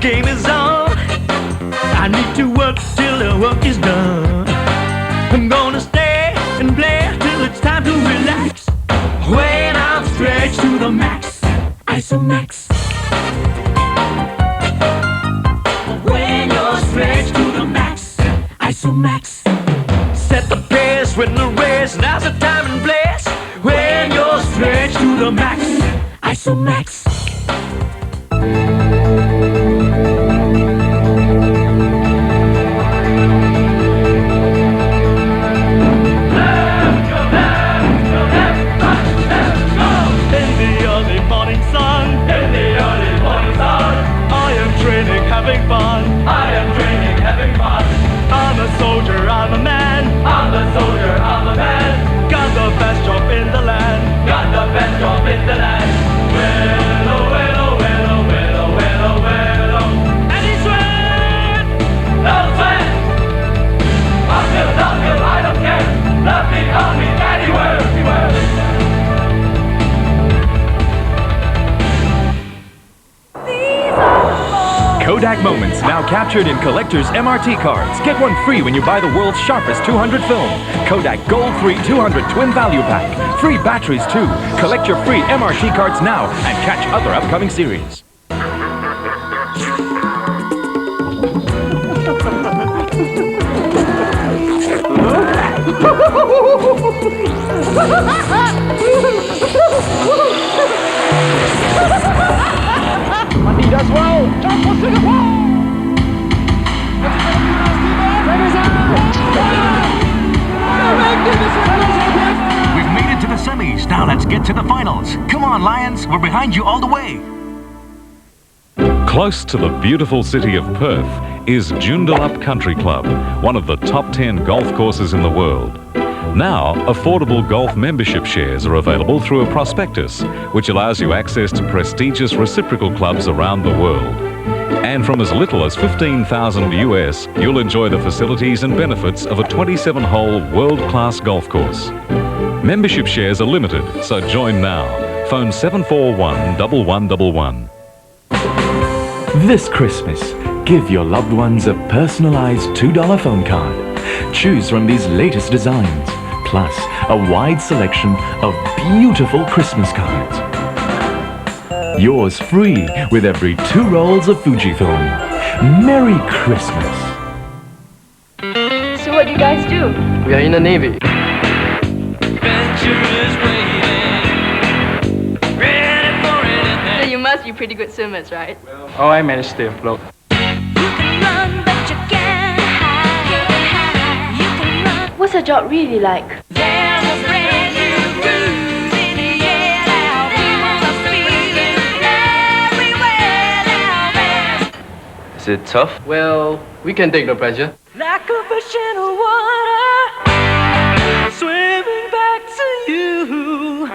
game is on. I need to work till the work is done. I'm gonna stay and play till it's time to relax. When I'm stretched to the max, Isomax. When you're stretched to the max, Isomax. Set the pace with the race, now's the time and place. When you're stretched to the max, Isomax. Kodak moments now captured in collector's MRT cards. Get one free when you buy the world's sharpest 200 film. Kodak Gold 3 200 Twin Value Pack. Free batteries too. Collect your free MRT cards now and catch other upcoming series. Mandi does well. Jump for Singapore. We've made it to the semis. Now let's get to the finals. Come on, Lions. We're behind you all the way. Close to the beautiful city of Perth is Joondalup Country Club, one of the top 10 golf courses in the world. Now, affordable golf membership shares are available through a prospectus, which allows you access to prestigious reciprocal clubs around the world. And from as little as $15,000 US, you'll enjoy the facilities and benefits of a 27-hole world-class golf course. Membership shares are limited, so join now. Phone 741-1111. This Christmas, give your loved ones a personalized $2 phone card. Choose from these latest designs, plus a wide selection of beautiful Christmas cards. Yours free with every 2 rolls of Fujifilm. Merry Christmas. So what do you guys do? We are in the Navy. So you must be pretty good swimmers, right? Oh, I managed to float. What's your job really like? Is it tough? Well, we can take the pressure. Like a fish in the water, swimming back to you.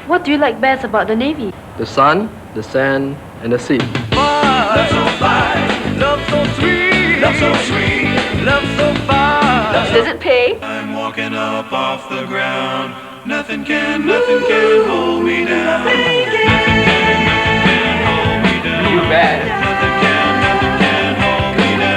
What do you like best about the Navy? The sun, the sand, and the sea. Love so fine, love so sweet, love so sweet, love so fine. Does it pay? I'm walking up off the ground. Nothing can hold me down. Nothing can hold me down. Too bad. Nothing can hold me down.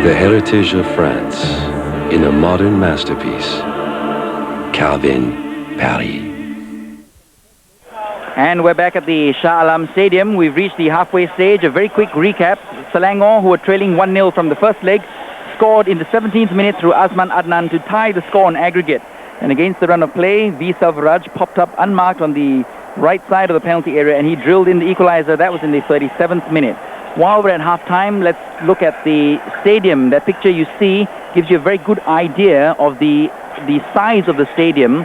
The heritage of France in a modern masterpiece, Calvin Paris. And we're back at the Shah Alam Stadium. We've reached the halfway stage. A very quick recap. Selangor, who were trailing 1-0 from the first leg, scored in the 17th minute through Azman Adnan to tie the score on aggregate. And against the run of play, V. Selvaraj popped up unmarked on the right side of the penalty area, and he drilled in the equalizer. That was in the 37th minute. While we're at half-time, let's look at the stadium. That picture you see gives you a very good idea of the size of the stadium.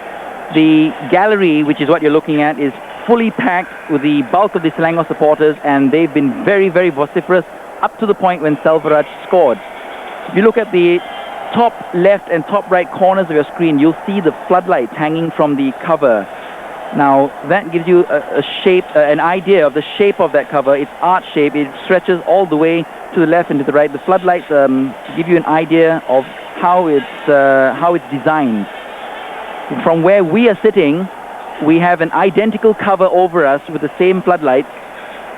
The gallery, which is what you're looking at, is fully packed with the bulk of the Selangor supporters, and they've been very, very vociferous up to the point when Selvaraj scored. If you look at the top left and top right corners of your screen, you'll see the floodlights hanging from the cover. Now, that gives you a shape, an idea of the shape of that cover. It's arch shape. It stretches all the way to the left and to the right. The floodlights give you an idea of how it's designed. From where we are sitting, we have an identical cover over us with the same floodlights.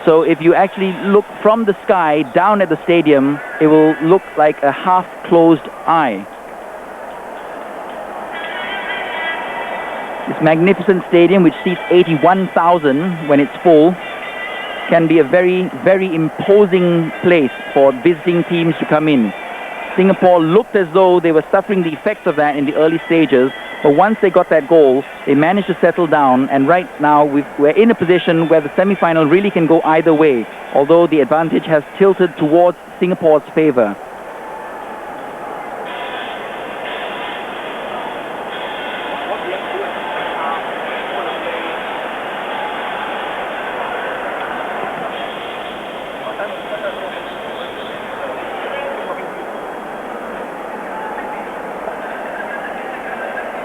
So if you actually look from the sky down at the stadium, it will look like a half-closed eye. This magnificent stadium, which seats 81,000 when it's full, can be a very, very imposing place for visiting teams to come in. Singapore looked as though they were suffering the effects of that in the early stages, but once they got that goal, they managed to settle down, and right now we're in a position where the semi-final really can go either way, although the advantage has tilted towards Singapore's favor.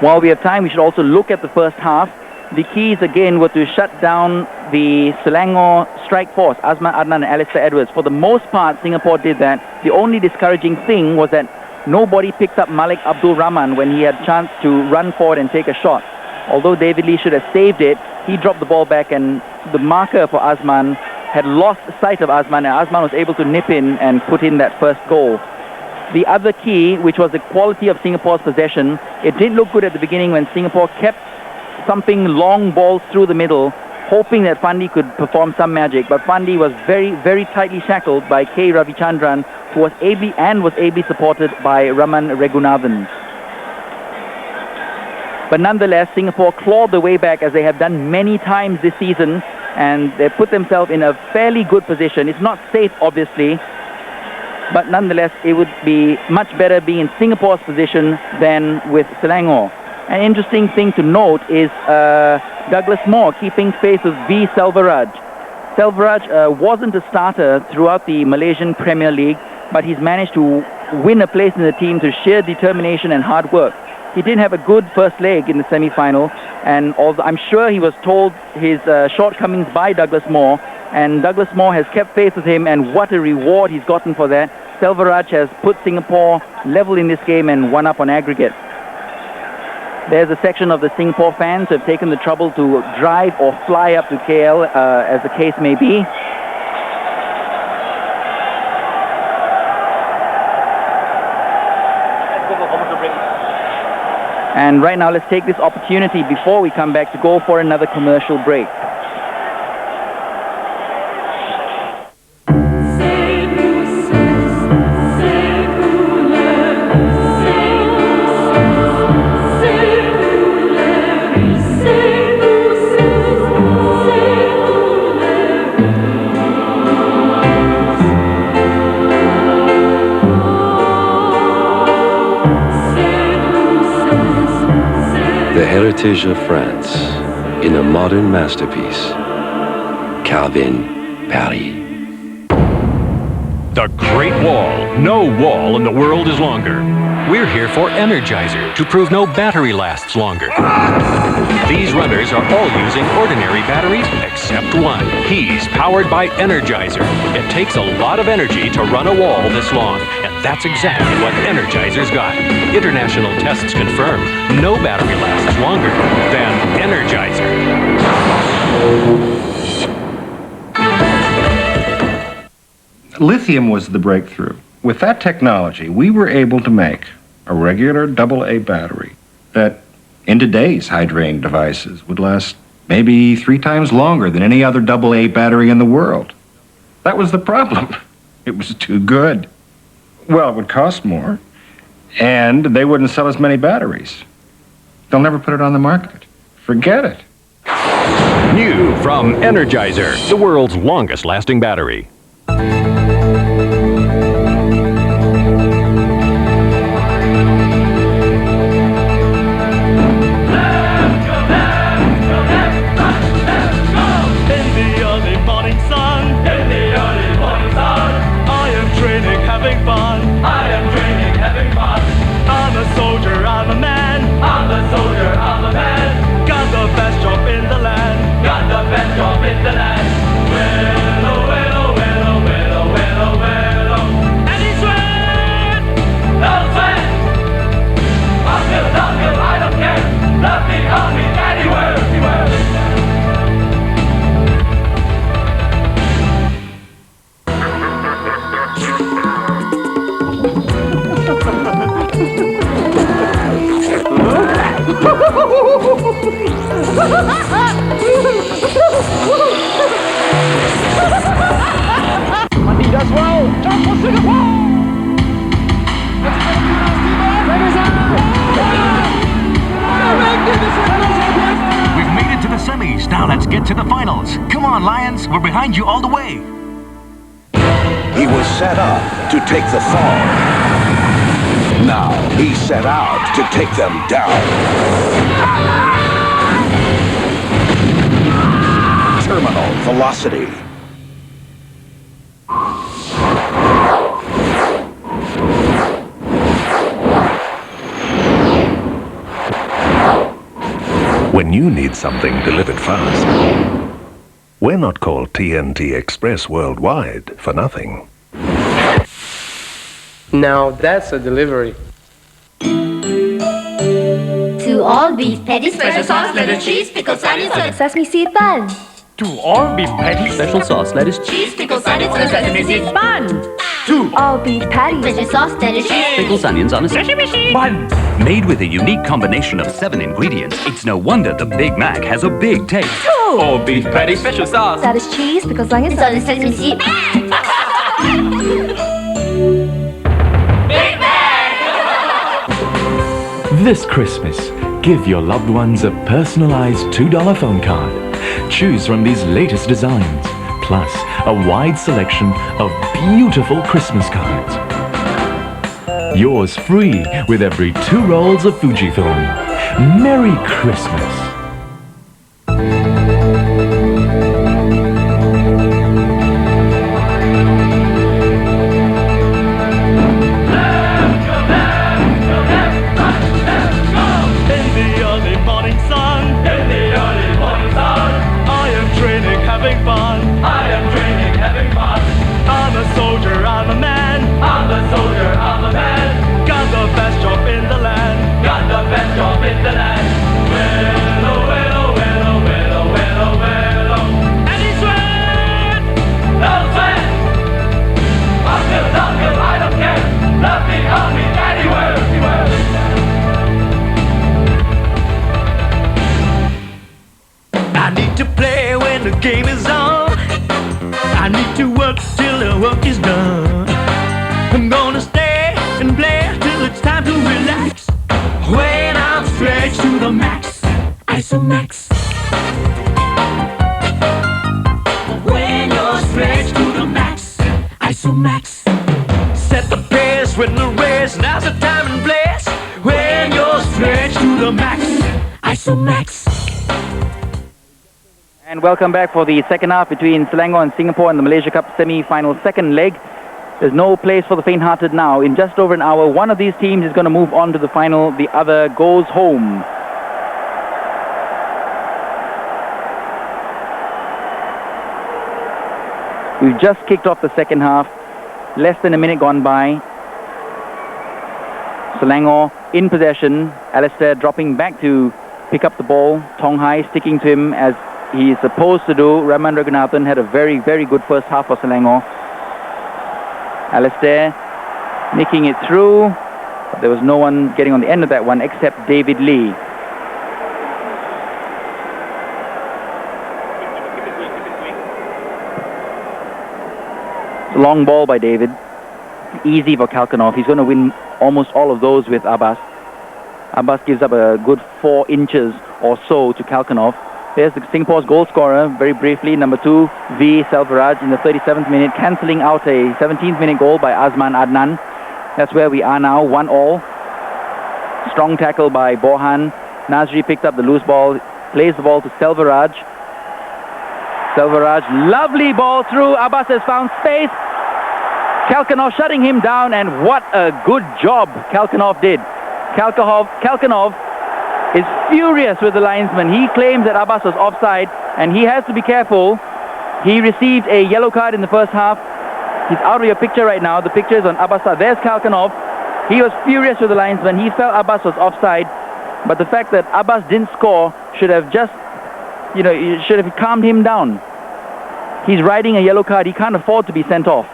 While we have time, we should also look at the first half. The keys again were to shut down the Selangor strike force, Azman Adnan and Alistair Edwards. For the most part, Singapore did that. The only discouraging thing was that nobody picked up Malik Abdul Rahman when he had a chance to run forward and take a shot. Although David Lee should have saved it, he dropped the ball back, and the marker for Azman had lost sight of Azman, and Azman was able to nip in and put in that first goal. The other key, which was the quality of Singapore's possession, it did look good at the beginning when Singapore kept thumping long balls through the middle, hoping that Fandi could perform some magic. But Fandi was very, very tightly shackled by K. Ravichandran, who was ably supported by Raman Regunathan. But nonetheless, Singapore clawed the way back, as they have done many times this season, and they put themselves in a fairly good position. It's not safe, obviously, but nonetheless, it would be much better being in Singapore's position than with Selangor. An interesting thing to note is Douglas Moore keeping pace with V. Selvaraj. Selvaraj wasn't a starter throughout the Malaysian Premier League, but he's managed to win a place in the team through sheer determination and hard work. He did have a good first leg in the semi-final, and although I'm sure he was told his shortcomings by Douglas Moore, and Douglas Moore has kept pace with him, and what a reward he's gotten for that. Selvaraj has put Singapore level in this game and won up on aggregate. There's a section of the Singapore fans who have taken the trouble to drive or fly up to KL, as the case may be. And right now, let's take this opportunity before we come back to go for another commercial break. The heritage of France in a modern masterpiece. Calvin Paris. The Great Wall. No wall in the world is longer. We're here for Energizer to prove no battery lasts longer. These runners are all using ordinary batteries except one. He's powered by Energizer. It takes a lot of energy to run a wall this long, and that's exactly what Energizer's got. International tests confirm no battery lasts longer than Energizer. Lithium was the breakthrough. With that technology, we were able to make a regular AA battery that, in today's hydrating devices, would last maybe 3 times longer than any other AA battery in the world. That was the problem. It was too good. Well, it would cost more, and they wouldn't sell as many batteries. They'll never put it on the market. Forget it. New from Energizer, the world's longest lasting battery. Mandi does well. Jump for Singapore. We've made it to the semis. Now let's get to the finals. Come on, Lions. We're behind you all the way. He was set up to take the fall. Now he's set out to take them down. Terminal velocity. When you need something delivered fast, we're not called TNT Express Worldwide for nothing. Now that's a delivery. To all beef patties, special sauce, lettuce, cheese, pickles, onions, and Sesame seed bun. To all beef patties, Special sauce, lettuce, cheese, pickles, onions, and sesame seed Bun. to All beef patties. special sauce, lettuce, cheese. pickles, onions on a Sesame seed. bun. Made with a unique combination of 7 ingredients, it's no wonder the Big Mac has a big taste. All beef patty, special sauce. That is cheese, pickles, onions, It's on the sesame seed. This Christmas, give your loved ones a personalized $2 phone card. Choose from these latest designs, plus a wide selection of beautiful Christmas cards. Yours free with every 2 rolls of Fujifilm. Merry Christmas! In the early morning sun, in the early morning sun, I am training, having fun. I am training, having fun. I'm a soldier, I'm a man. I'm a soldier, I'm a man. Got the best job in the land. Got the best job in the land. Well, oh, well, oh, well, oh, well, oh, well, oh, well, oh. And he sweat, no sweat. Uphill, I don't care. Nothing on me anywhere, anywhere. I need to play when the game is on. I need to work till the work is done. I'm gonna stay and play till it's time to relax. When I'm stretched to the max, Isomax. When you're stretched to the max, Isomax. Set the pace with the race, now's the time and place. When you're stretched to the max, Isomax. And welcome back for the second half between Selangor and Singapore in the Malaysia Cup semi-final second leg. There's no place for the faint-hearted now. In just over an hour, one of these teams is going to move on to the final. The other goes home. We've just kicked off the second half. Less than a minute gone by. Selangor in possession. Alistair dropping back to pick up the ball. Tong Hai sticking to him as he is supposed to do. Rahman Raghunathan had a very, very good first half for Selangor. Alistair nicking it through, but there was no one getting on the end of that one except David Lee. It's a long ball by David. Easy for Kalkanov. He's going to win almost all of those with Abbas. Abbas gives up a good 4 inches or so to Kalkanov. There's the Singapore's goal scorer, very briefly, number 2, V. Selvaraj in the 37th minute, cancelling out a 17th minute goal by Azman Adnan. That's where we are now, 1-1. Strong tackle by Borhan. Nazri picked up the loose ball, plays the ball to Selvaraj. Selvaraj, lovely ball through. Abbas has found space. Kalkanov shutting him down, and what a good job Kalkanov did. Kalkanov is furious with the linesman. He claims that Abbas was offside, and he has to be careful. He received a yellow card in the first half. He's out of your picture right now. The picture is on Abbas. There's Kalkanov. He was furious with the linesman. He felt Abbas was offside, but the fact that Abbas didn't score should have just, should have calmed him down. He's riding a yellow card. He can't afford to be sent off.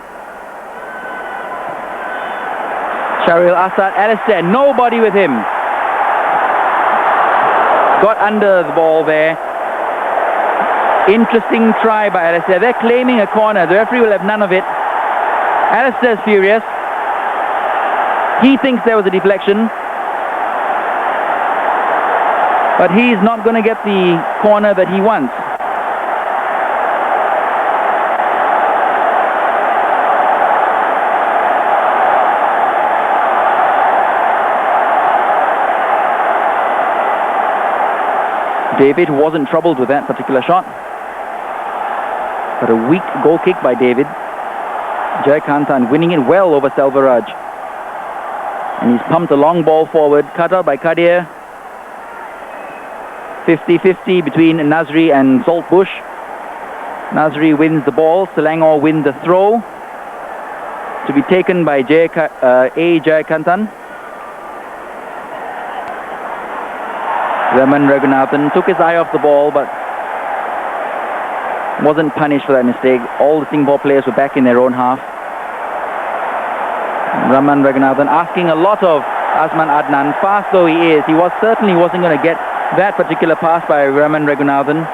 Shahril Assad, Alistair, nobody with him. got under the ball there. Interesting try by Alistair. They're claiming a corner. The referee will have none of it. Alistair's furious. He thinks there was a deflection. But he's not going to get the corner that he wants. David wasn't troubled with that particular shot. But a weak goal kick by David. Jayakantan winning it well over Selvaraj. And he's pumped a long ball forward, cut out by Kadir. 50-50 between Nazri and Saltbush. Nazri wins the ball, Selangor wins the throw. To be taken by Jayakantan. Raman Raghunathan took his eye off the ball, but wasn't punished for that mistake. All the Singapore players were back in their own half. Raman Raghunathan asking a lot of Azman Adnan. Fast though he is, he certainly wasn't going to get that particular pass by Raman Raghunathan.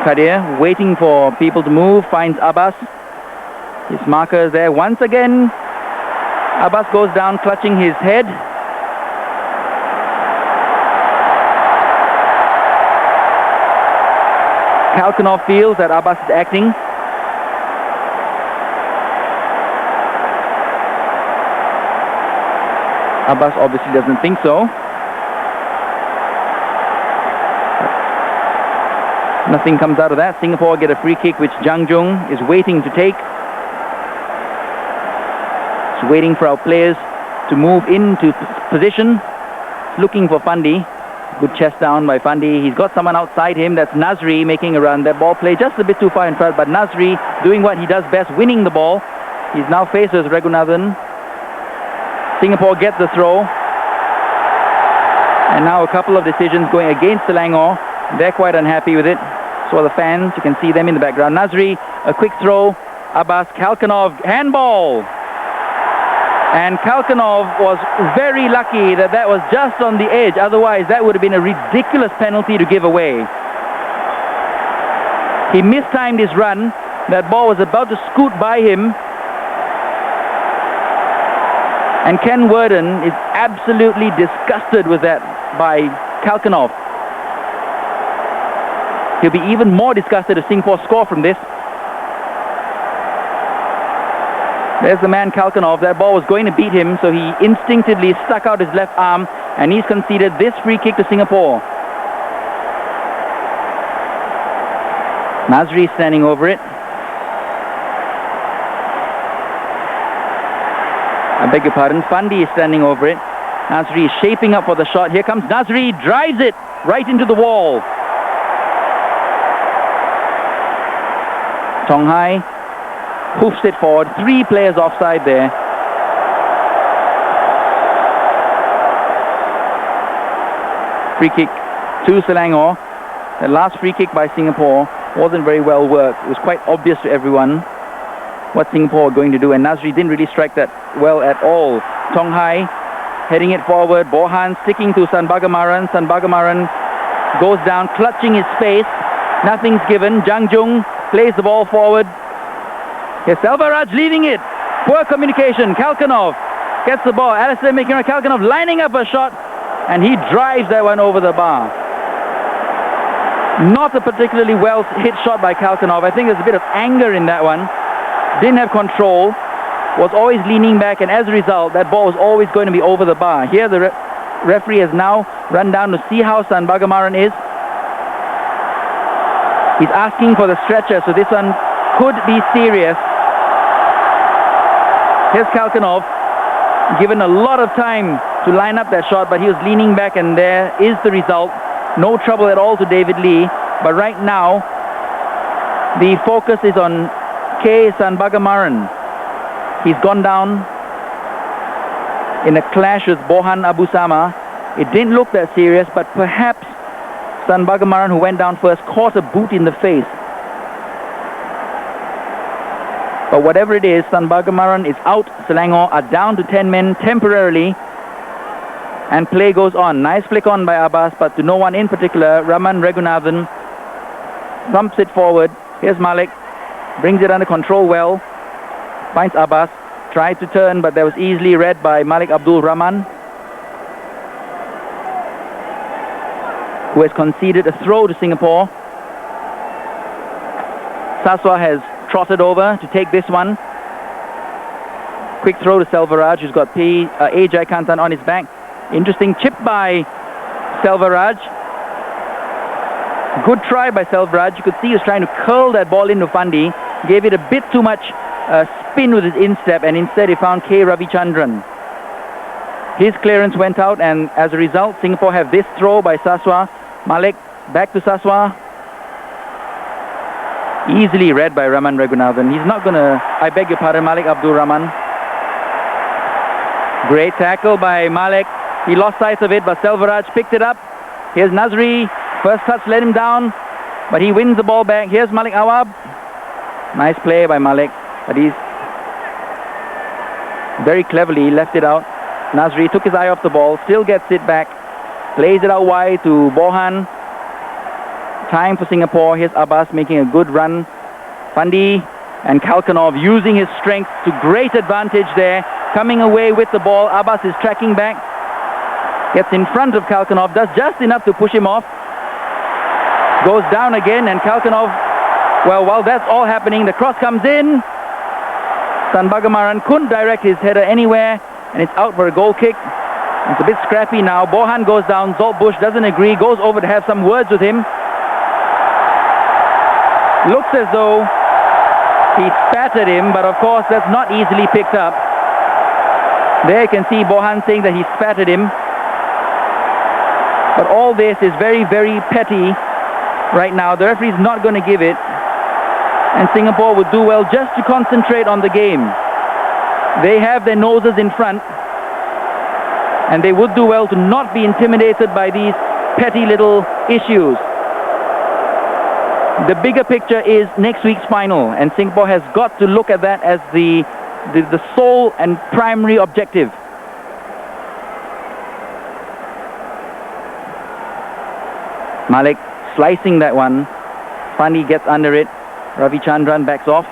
Kadir waiting for people to move, finds Abbas. His marker is there once again. Abbas goes down clutching his head. Kalkanov feels that Abbas is acting. Abbas obviously doesn't think so. Nothing comes out of that. Singapore get a free kick which Jang Jung is waiting to take. He's waiting for our players to move into position. Looking for Fandi. Good chest down by Fandi. He's got someone outside him. That's Nazri making a run. That ball play just a bit too far in front, but Nazri doing what he does best, winning the ball. He's now faces Raghunathan. Singapore get the throw. And now a couple of decisions going against Selangor. They're quite unhappy with it. So are the fans. You can see them in the background. Nazri, a quick throw. Abbas, Kalkanov, handball. And Kalkanov was very lucky that that was just on the edge. Otherwise, that would have been a ridiculous penalty to give away. He mistimed his run. That ball was about to scoot by him. And Ken Worden is absolutely disgusted with that by Kalkanov. He'll be even more disgusted if Singapore score from this. There's the man Kalkanov. That ball was going to beat him, so he instinctively stuck out his left arm, and he's conceded this free kick to Singapore. Nazri standing over it. I beg your pardon, Fandi is standing over it. Nazri is shaping up for the shot. Here comes Nazri, drives it right into the wall. Tonghai hoofs it forward. 3 players offside there. Free kick to Selangor. The last free kick by Singapore wasn't very well worked. It was quite obvious to everyone what Singapore were going to do, and Nazri didn't really strike that well at all. Tonghai heading it forward. Bohan sticking to Sanbagamaran. Sanbagamaran goes down, clutching his face. Nothing's given. Jang Jung plays the ball forward. Here's Selvaraj leading it. Poor communication. Kalkanov gets the ball. Alistair making a Kalkanov lining up a shot, and he drives that one over the bar. Not a particularly well hit shot by Kalkanov. I think there's a bit of anger in that one. Didn't have control. Was always leaning back, and as a result, that ball was always going to be over the bar. Here the referee has now run down to see how Sanbagamaran is. He's asking for the stretcher, so this one could be serious. Here's Kalkanov, given a lot of time to line up that shot, but he was leaning back, and there is the result. No trouble at all to David Lee, but right now the focus is on K. Sanbagamaran. He's gone down in a clash with Bohan Abu Sama. It didn't look that serious, but perhaps Sanbagamaran, who went down first, caught a boot in the face. But whatever it is, Sanbagamaran is out. Selangor are down to 10 men temporarily. And play goes on. Nice flick on by Abbas, but to no one in particular. Raman Raghunathan thumps it forward. Here's Malik. Brings it under control well. Finds Abbas. Tried to turn, but that was easily read by Malik Abdul Rahman, who has conceded a throw to Singapore. Saswa has trotted over to take this one. Quick throw to Selvaraj, who's got A. Jaikantan on his back. Interesting chip by Selvaraj. Good try by Selvaraj. You could see he was trying to curl that ball into Fandi. Gave it a bit too much spin with his instep, and instead he found K. Ravichandran. His clearance went out, and as a result, Singapore have this throw by Saswa. Malik back to Saswa. Easily read by Raman Raghunathan. He's not going to, I beg your pardon, Malik Abdul Rahman. Great tackle by Malik. He lost sight of it, but Selvaraj picked it up. Here's Nazri. First touch let him down, but he wins the ball back. Here's Malik Awab. Nice play by Malik, but he's very cleverly left it out. Nazri took his eye off the ball, still gets it back. Plays it out wide to Bohan. Time for Singapore. Here's Abbas making a good run. Fandi and Kalkanov using his strength to great advantage there. Coming away with the ball. Abbas is tracking back. Gets in front of Kalkanov. Does just enough to push him off. Goes down again, and Kalkanov, well, while that's all happening, the cross comes in. Sanbagamaran couldn't direct his header anywhere, and it's out for a goal kick. It's a bit scrappy now. Bohan goes down. Zoltbush doesn't agree. Goes over to have some words with him. Looks as though he spat at him, but of course that's not easily picked up. There you can see Bohan saying that he spat at him. But all this is very, very petty right now. The referee's not going to give it. And Singapore would do well just to concentrate on the game. They have their noses in front. And they would do well to not be intimidated by these petty little issues. The bigger picture is next week's final, and Singapore has got to look at that as the sole and primary objective. Malik slicing that one. Fandi gets under it. Ravichandran backs off.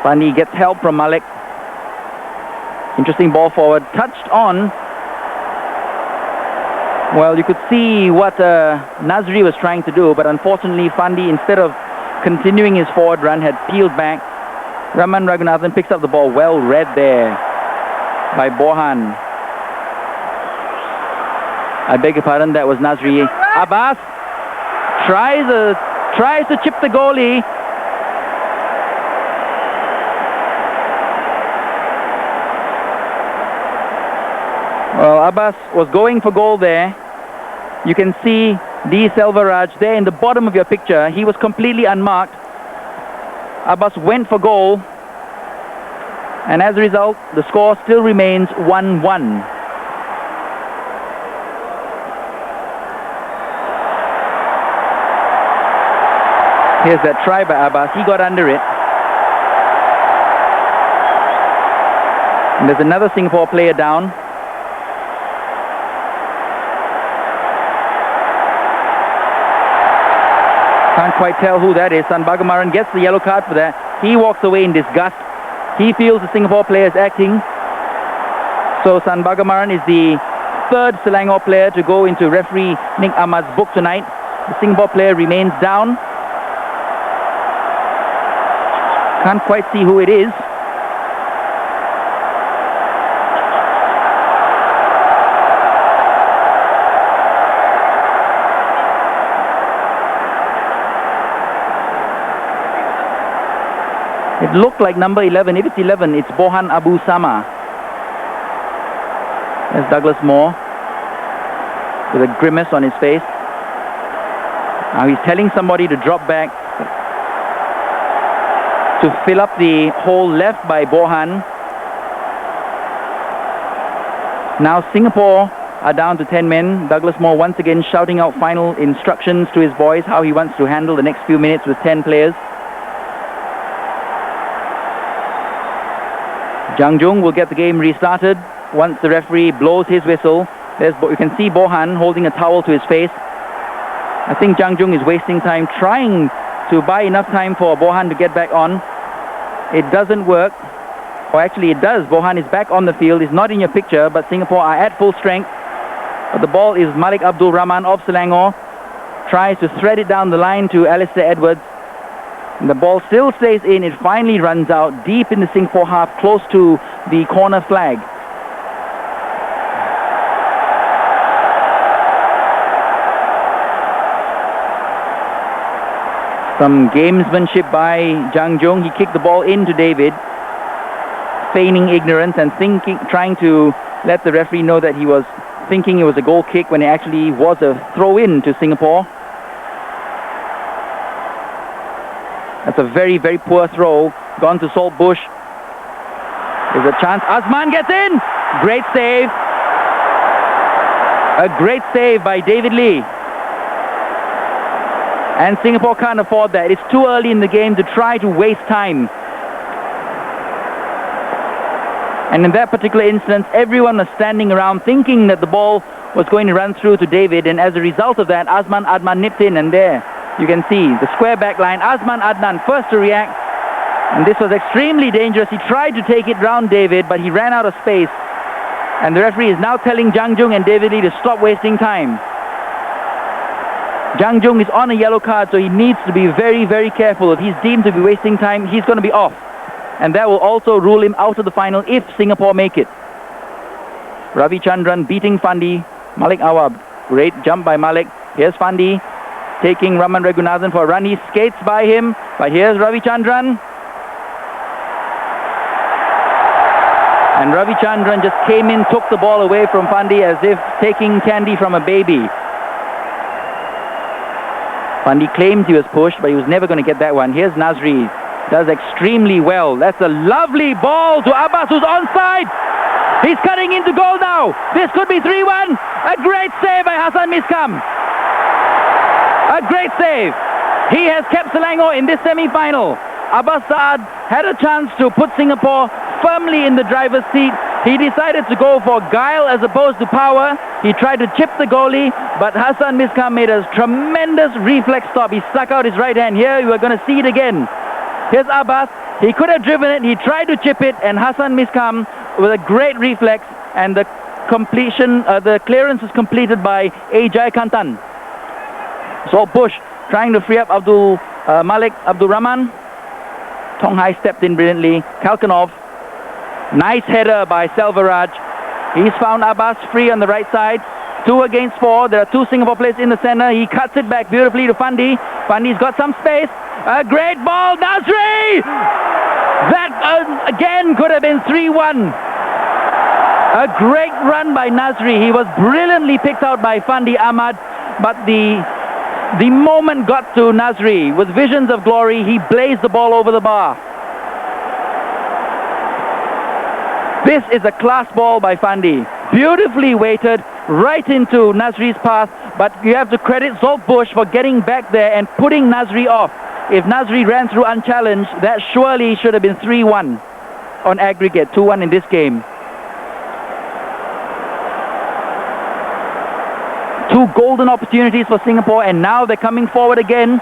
Fandi gets help from Malik. Interesting ball forward. Touched on. Well, you could see what Nazri was trying to do, but unfortunately Fandi, instead of continuing his forward run, had peeled back. Raman Raghunathan picks up the ball. Well read there by Bohan. I beg your pardon, that was Nazri. Abbas tries to chip the goalie. Well, Abbas was going for goal there. You can see D. Selvaraj there in the bottom of your picture. He was completely unmarked. Abbas went for goal. And as a result, the score still remains 1-1. Here's that try by Abbas. He got under it. And there's another Singapore player down. Can't quite tell who that is. Sanbagamaran gets the yellow card for that. He walks away in disgust. He feels the Singapore player is acting. So Sanbagamaran is the third Selangor player to go into referee Nick Ahmad's book tonight. The Singapore player remains down. Can't quite see who it is. It looked like number 11. If it's 11, it's Bohan Abu Sama. There's Douglas Moore with a grimace on his face. Now he's telling somebody to drop back to fill up the hole left by Bohan. Now Singapore are down to 10 men. Douglas Moore once again shouting out final instructions to his boys, how he wants to handle the next few minutes with 10 players. Jung Jung will get the game restarted once the referee blows his whistle. You can see Bohan holding a towel to his face. I think Jang Jung is wasting time trying to buy enough time for Bohan to get back on. It doesn't work. Or actually it does. Bohan is back on the field. He's not in your picture, but Singapore are at full strength. But the ball is Malik Abdul Rahman of Selangor. Tries to thread it down the line to Alistair Edwards. And the ball still stays in. It finally runs out deep in the Singapore half, close to the corner flag. Some gamesmanship by Jang Jung. He kicked the ball into David, feigning ignorance and trying to let the referee know that he was thinking it was a goal kick when it actually was a throw-in to Singapore. That's a very, very poor throw. Gone to Salt Bush. There's a chance. Azman gets in! Great save. A great save by David Lee. And Singapore can't afford that. It's too early in the game to try to waste time. And in that particular instance, everyone was standing around thinking that the ball was going to run through to David, and as a result of that, Azman Adnan nipped in, and there you can see the square back line. Azman Adnan first to react, and this was extremely dangerous. He tried to take it round David, but he ran out of space. And the referee is now telling Jang Jung and David Lee to stop wasting time. Jang Jung is on a yellow card, so he needs to be very, very careful. If he's deemed to be wasting time, he's going to be off. And that will also rule him out of the final if Singapore make it. Ravi Chandran beating Fandi. Malik Awab. Great jump by Malik. Here's Fandi taking Raman Raghunathan for a run. He skates by him, but here's Ravi Chandran. And Ravi Chandran just came in, took the ball away from Fandi as if taking candy from a baby. Fandi claims he was pushed, but he was never going to get that one. Here's Nazri. Does extremely well. That's a lovely ball to Abbas, who's onside. He's cutting into goal now. This could be 3-1. A great save by Hassan Miskam. A great save. He has kept Selangor in this semi-final. Abbas Saad had a chance to put Singapore firmly in the driver's seat. He decided to go for guile as opposed to power. He tried to chip the goalie, but Hassan Miskam made a tremendous reflex stop. He stuck out his right hand. Here you are going to see it again. Here's Abbas. He could have driven it. He tried to chip it, and Hassan Miskam with a great reflex, and the completion, the clearance was completed by A. Jayakantan. So Bush trying to free up Malik Abdul Rahman. Tong Hai stepped in brilliantly. Kalkanov. Nice header by Selvaraj. He's found Abbas free on the right side. 2 against 4. There are 2 Singapore players in the center. He cuts it back beautifully to Fandi. Fandi's got some space. A great ball. Nazri! That again could have been 3-1. A great run by Nazri. He was brilliantly picked out by Fandi Ahmad. But the moment got to Nazri. With visions of glory, he blazed the ball over the bar. This is a class ball by Fandi. Beautifully weighted right into Nazri's path, but you have to credit Zolt Bush for getting back there and putting Nazri off. If Nazri ran through unchallenged, that surely should have been 3-1 on aggregate, 2-1 in this game. 2 golden opportunities for Singapore, and now they're coming forward again.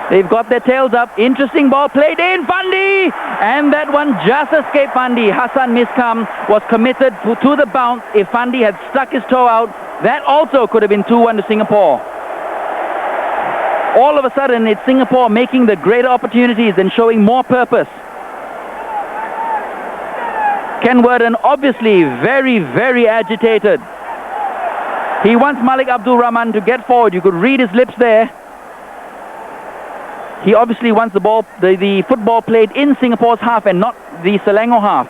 They've got their tails up. Interesting ball played in. Fandi! And that one just escaped Fandi. Hassan Miskam was committed to the bounce. If Fandi had stuck his toe out, that also could have been 2-1 to Singapore. All of a sudden, it's Singapore making the greater opportunities and showing more purpose. Ken Worden obviously very, very agitated. He wants Malik Abdul Rahman to get forward. You could read his lips there. He obviously wants the ball, the football played in Singapore's half and not the Selangor half.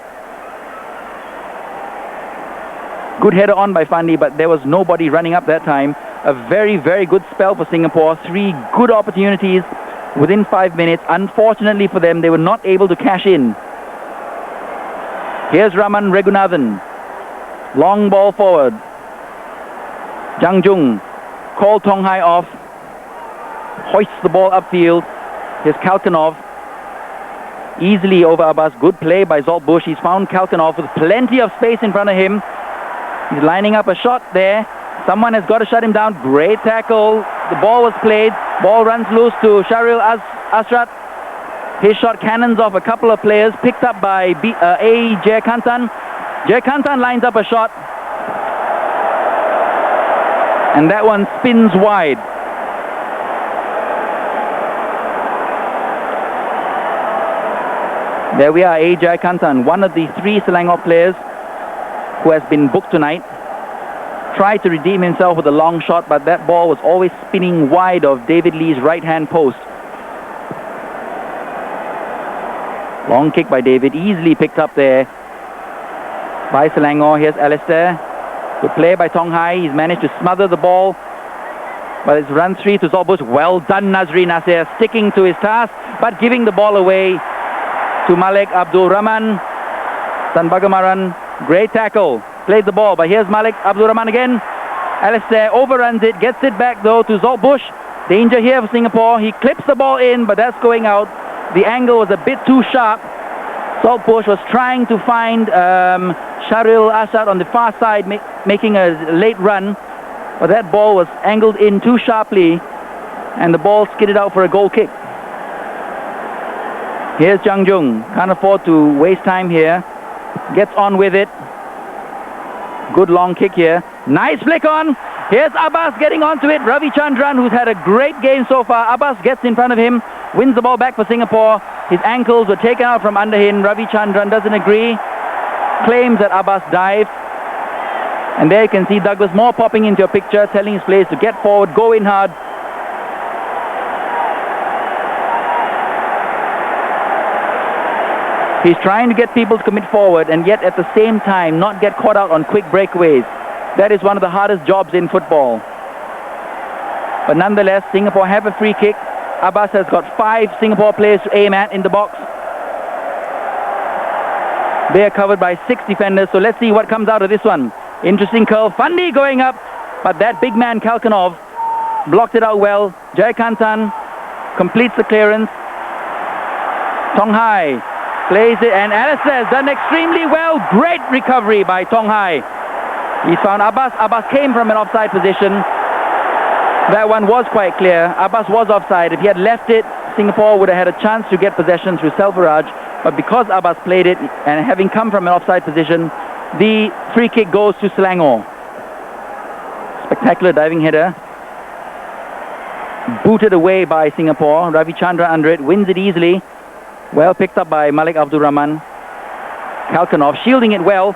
Good header on by Fandi, but there was nobody running up that time. A very, very good spell for Singapore. 3 good opportunities within 5 minutes. Unfortunately for them, they were not able to cash in. Here's Raman Raghunathan. Long ball forward. Jang Jung called Tong Hai off. Hoists the ball upfield. Here's Kalkanov. Easily over Abbas. Good play by Zolt Bush. He's found Kalkanov with plenty of space in front of him. He's lining up a shot there. Someone has got to shut him down. Great tackle. The ball was played. Ball runs loose to Shahril Asrat. His shot cannons off a couple of players. Picked up by A. Jayakantan. Jayakantan lines up a shot. And that one spins wide. There we are, A. Jayakantan, one of the 3 Selangor players who has been booked tonight. Tried to redeem himself with a long shot, but that ball was always spinning wide of David Lee's right-hand post. Long kick by David, easily picked up there by Selangor. Here's Alistair. Good play by Tong Hai. He's managed to smother the ball, but it's run 3 to Zolbush. Well done, Nazri Nasir, sticking to his task, but giving the ball away to Malik Abdul Rahman. Tan Bagamaran, great tackle. Played the ball, but here's Malik Abdul Rahman again. Alistair overruns it, gets it back though to Zolbush. Danger here for Singapore. He clips the ball in, but that's going out. The angle was a bit too sharp. Zolbush was trying to find Shahril Asad on the far side, making a late run, but that ball was angled in too sharply, and the ball skidded out for a goal kick. Here's Jang Jung. Can't afford to waste time here. Gets on with it. Good long kick here. Nice flick on. Here's Abbas getting onto it. Ravi Chandran, who's had a great game so far. Abbas gets in front of him. Wins the ball back for Singapore. His ankles were taken out from under him. Ravi Chandran doesn't agree. Claims that Abbas dived. And there you can see Douglas Moore popping into your picture, telling his players to get forward, go in hard. He's trying to get people to commit forward and yet at the same time not get caught out on quick breakaways. That is one of the hardest jobs in football. But nonetheless, Singapore have a free kick. Abbas has got 5 Singapore players to aim at in the box. They are covered by 6 defenders, so let's see what comes out of this one. Interesting curl. Fandi going up, but that big man Kalkanov blocked it out well. Jayakantan completes the clearance. Tong Hai plays it, and Alistair has done extremely well. Great recovery by Tong Hai. He's found Abbas. Abbas came from an offside position. That one was quite clear. Abbas was offside. If he had left it, Singapore would have had a chance to get possession through Selvaraj. But because Abbas played it, and having come from an offside position, the free kick goes to Selangor. Spectacular diving header. Booted away by Singapore. Ravi Chandra under it. Wins it easily. Well picked up by Malik Abdul Rahman. Kalkanov shielding it well.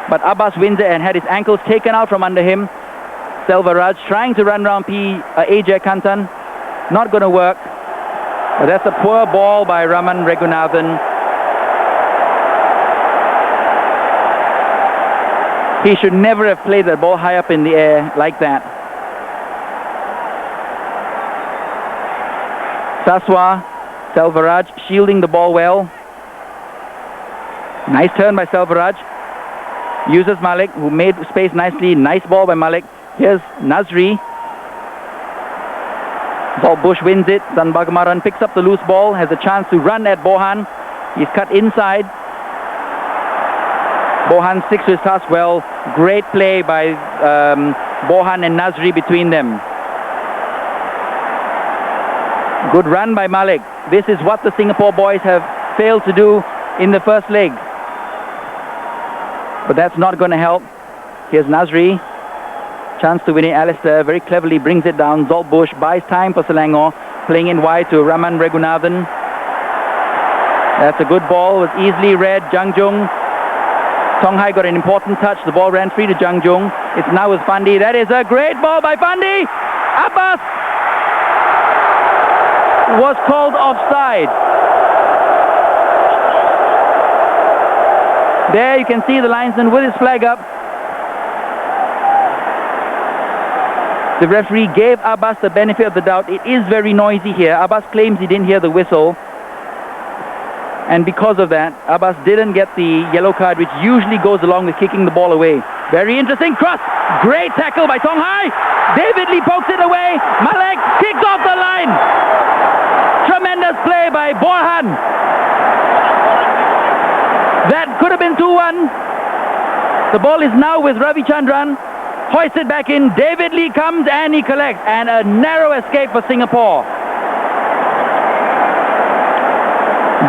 But Abbas wins it and had his ankles taken out from under him. Selvaraj trying to run around AJ Kantan. Not going to work. But that's a poor ball by Raman Raghunathan. He should never have played that ball high up in the air like that. Saswa, Selvaraj shielding the ball well. Nice turn by Selvaraj. Uses Malik, who made space nicely. Nice ball by Malik. Here's Nazri. Bush wins it. San Bagamaran picks up the loose ball, has a chance to run at Bohan. He's cut inside. Bohan sticks to his task well. Great play by Bohan and Nazri between them. Good run by Malik. This is what the Singapore boys have failed to do in the first leg. But that's not going to help. Here's Nazri. Chance to win it. Alistair very cleverly brings it down. Zolbush buys time for Selangor. Playing in wide to Raman Raghunathan. That's a good ball. It was easily read. Jang Jung. Tong Hai got an important touch. The ball ran free to Jang Jung. It's now with Fandi. That is a great ball by Fandi. Abbas was called offside. There you can see the linesman with his flag up. The referee gave Abbas the benefit of the doubt. It is very noisy here. Abbas claims he didn't hear the whistle. And because of that, Abbas didn't get the yellow card, which usually goes along with kicking the ball away. Very interesting cross. Great tackle by Tong Hai. David Lee pokes it away. Malek kicks off the line. Tremendous play by Borhan. That could have been 2-1. The ball is now with Ravichandran. Hoisted back in. David Lee comes and he collects. And a narrow escape for Singapore.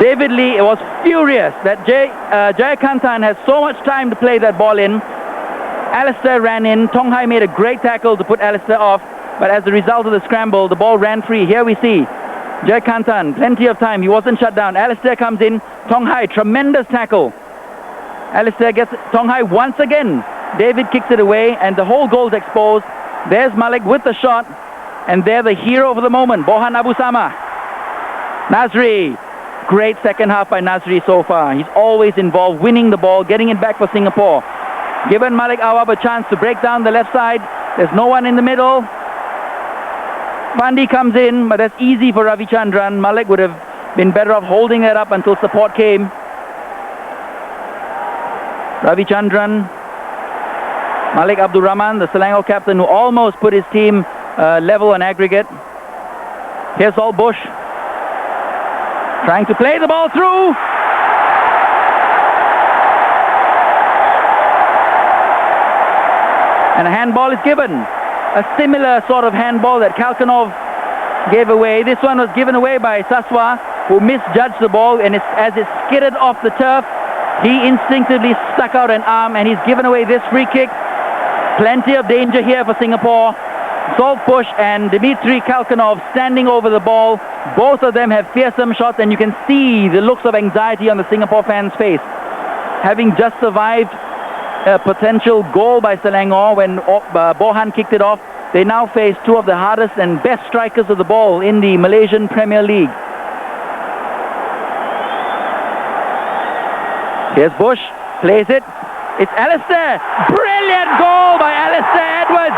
David Lee was furious that Jayakantan has so much time to play that ball in. Alistair ran in. Tong Hai made a great tackle to put Alistair off. But as a result of the scramble, the ball ran free. Here we see Jayakantan, plenty of time. He wasn't shut down. Alistair comes in. Tong Hai, tremendous tackle. Alistair gets Tong Hai once again. David kicks it away and the whole goal's exposed. There's Malik with the shot. And they're the hero of the moment, Bohan Abu Sama. Nazri. Great second half by Nazri so far. He's always involved, winning the ball, getting it back for Singapore. Given Malik Awab a chance to break down the left side. There's no one in the middle. Fandi comes in, but that's easy for Ravichandran. Malik would have been better off holding it up until support came. Ravichandran, Malik Abdul Rahman, the Selangor captain, who almost put his team level on aggregate. Here's All Bush. Trying to play the ball through. And a handball is given. A similar sort of handball that Kalkanov gave away. This one was given away by Saswa, who misjudged the ball, and as it skidded off the turf, he instinctively stuck out an arm and he's given away this free kick. Plenty of danger here for Singapore. Zolf Bush and Dmitry Kalkanov standing over the ball. Both of them have fearsome shots and you can see the looks of anxiety on the Singapore fans' face. Having just survived a potential goal by Selangor when Bohan kicked it off, they now face two of the hardest and best strikers of the ball in the Malaysian Premier League. Here's Bush, plays it. It's Alistair. Brilliant goal by Alistair Edwards.